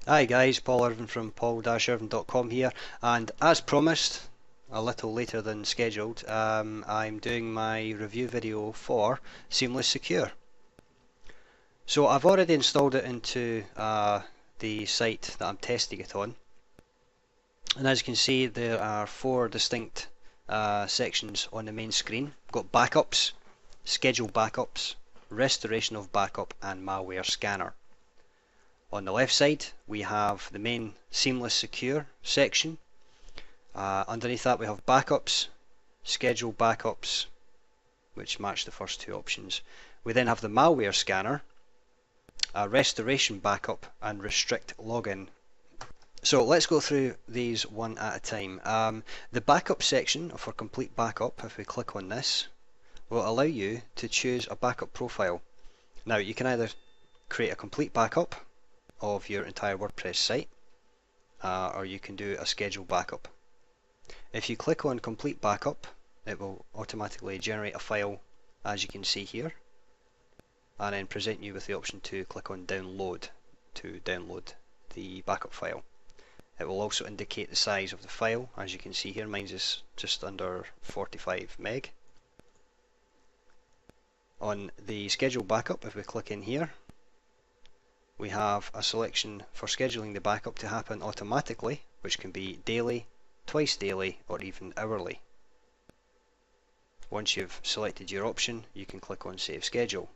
Hi guys, Paul Irvin from paul-irvin.com here, and as promised, a little later than scheduled, I'm doing my review video for Seamless Secure. So I've already installed it into the site that I'm testing it on, and as you can see there are four distinct sections on the main screen. We've got backups, schedule backups, restoration of backup, and malware scanner. On the left side we have the main Seamless Secure section. Underneath that we have backups, schedule backups, which match the first two options. We then have the malware scanner, restoration backup, and restrict login. So let's go through these one at a time. The backup section for complete backup, if we click on this, will allow you to choose a backup profile. Now you can either create a complete backup of your entire WordPress site, or you can do a schedule backup. If you click on complete backup, it will automatically generate a file, as you can see here, and then present you with the option to click on download to download the backup file. It will also indicate the size of the file. As you can see here, mine is just under 45 meg. On the schedule backup, if we click in here, we have a selection for scheduling the backup to happen automatically, which can be daily, twice daily, or even hourly. Once you've selected your option, you can click on Save Schedule.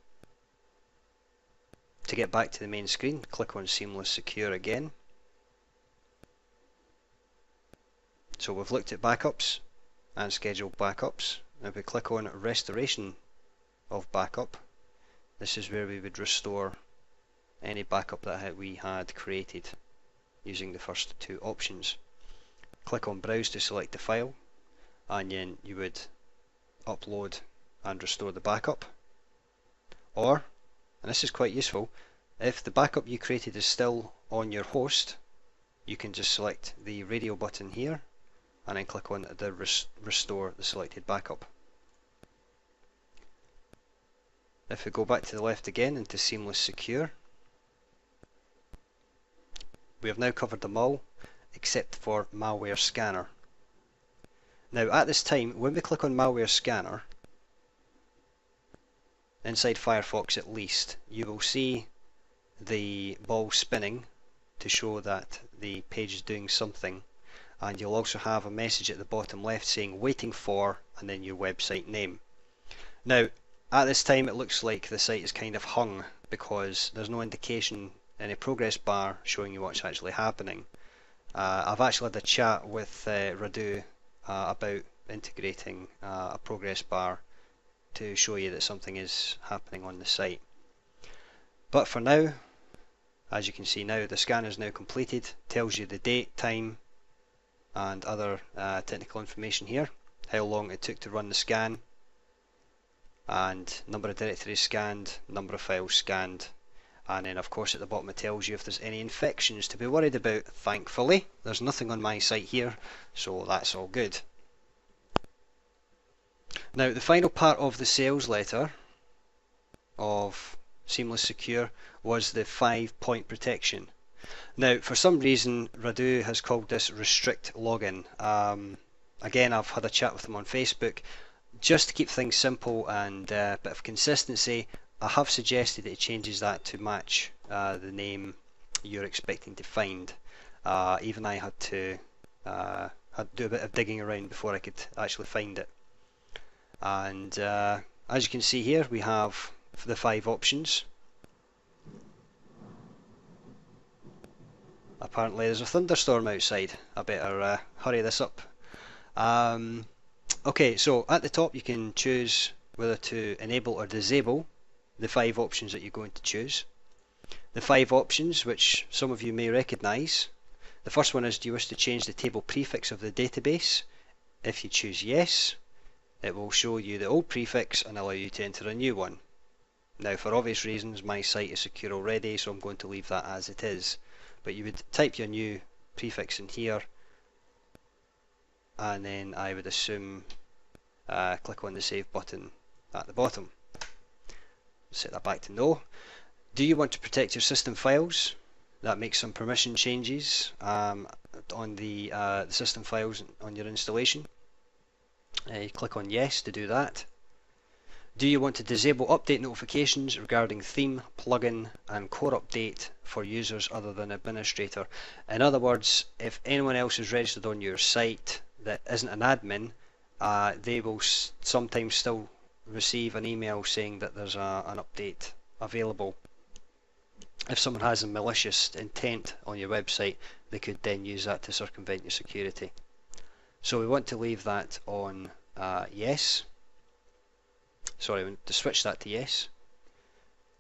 To get back to the main screen, click on Seamless Secure again. So we've looked at backups and scheduled backups. If we click on Restoration of Backup, this is where we would restore any backup that we had created using the first two options. Click on Browse to select the file, and then you would upload and restore the backup. Or, and this is quite useful, if the backup you created is still on your host, you can just select the radio button here and then click on the restore the selected backup. If we go back to the left again into Seamless Secure, we have now covered them all except for malware scanner. Now at this time, when we click on malware scanner, inside Firefox at least, you will see the ball spinning to show that the page is doing something, and you'll also have a message at the bottom left saying waiting for, and then your website name. Now at this time it looks like the site is kind of hung because there's no indication in a progress bar showing you what's actually happening. I've actually had a chat with Radu about integrating a progress bar to show you that something is happening on the site. But for now, as you can see now, the scan is now completed, tells you the date, time, and other technical information here, how long it took to run the scan, and number of directories scanned, number of files scanned, and then of course at the bottom it tells you if there's any infections to be worried about. Thankfully there's nothing on my site here, so that's all good. Now the final part of the sales letter of Seamless Secure was the 5-point protection. Now for some reason Radu has called this restrict login. Again, I've had a chat with him on Facebook. Just to keep things simple and a bit of consistency, I have suggested that it changes that to match the name you're expecting to find. Even I had to do a bit of digging around before I could actually find it. And as you can see here, we have the 5 options. Apparently there's a thunderstorm outside. I better hurry this up. Okay, so at the top you can choose whether to enable or disable the 5 options that you're going to choose. The 5 options, which some of you may recognise. The first one is, do you wish to change the table prefix of the database? If you choose yes, it will show you the old prefix and allow you to enter a new one. Now for obvious reasons my site is secure already, so I'm going to leave that as it is. But you would type your new prefix in here, and then I would assume click on the save button at the bottom. Set that back to no. Do you want to protect your system files? that makes some permission changes on the system files on your installation. You click on yes to do that. Do you want to disable update notifications regarding theme, plugin and core update for users other than administrator? In other words, if anyone else is registered on your site that isn't an admin, they will sometimes still receive an email saying that there's an update available. If someone has a malicious intent on your website, they could then use that to circumvent your security. So we want to leave that on yes. Sorry, we want to switch that to yes.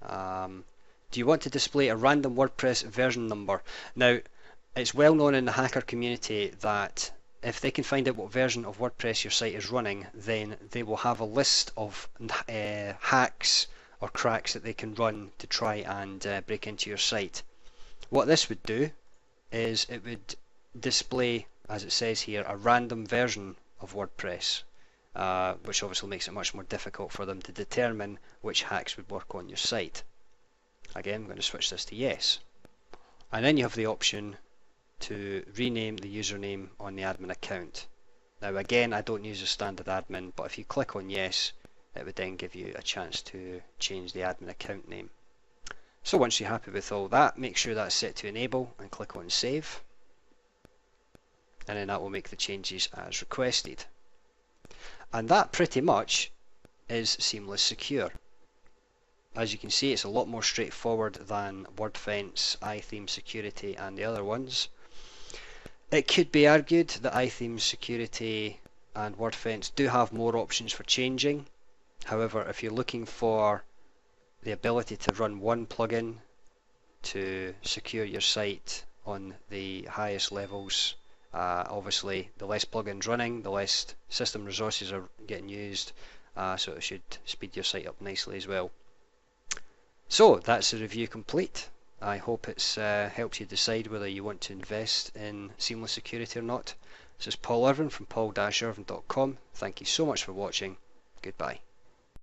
Do you want to display a random WordPress version number? Now, it's well known in the hacker community that if they can find out what version of WordPress your site is running, then they will have a list of hacks or cracks that they can run to try and break into your site. What this would do is it would display, as it says here, a random version of WordPress, which obviously makes it much more difficult for them to determine which hacks would work on your site. Again, I'm going to switch this to yes. And then you have the option to rename the username on the admin account. Now again, I don't use a standard admin, but if you click on yes, it would then give you a chance to change the admin account name. So once you're happy with all that, make sure that's set to enable and click on save. And then that will make the changes as requested. And that pretty much is Seamless Secure. As you can see, it's a lot more straightforward than WordFence, iTheme Security and the other ones. It could be argued that iTheme Security and WordFence do have more options for changing. However, if you're looking for the ability to run one plugin to secure your site on the highest levels, obviously the less plugins running, the less system resources are getting used, so it should speed your site up nicely as well. So that's the review complete. I hope it's helped you decide whether you want to invest in Seamless Security or not. This is Paul Irvin from paul-irvin.com. Thank you so much for watching. Goodbye.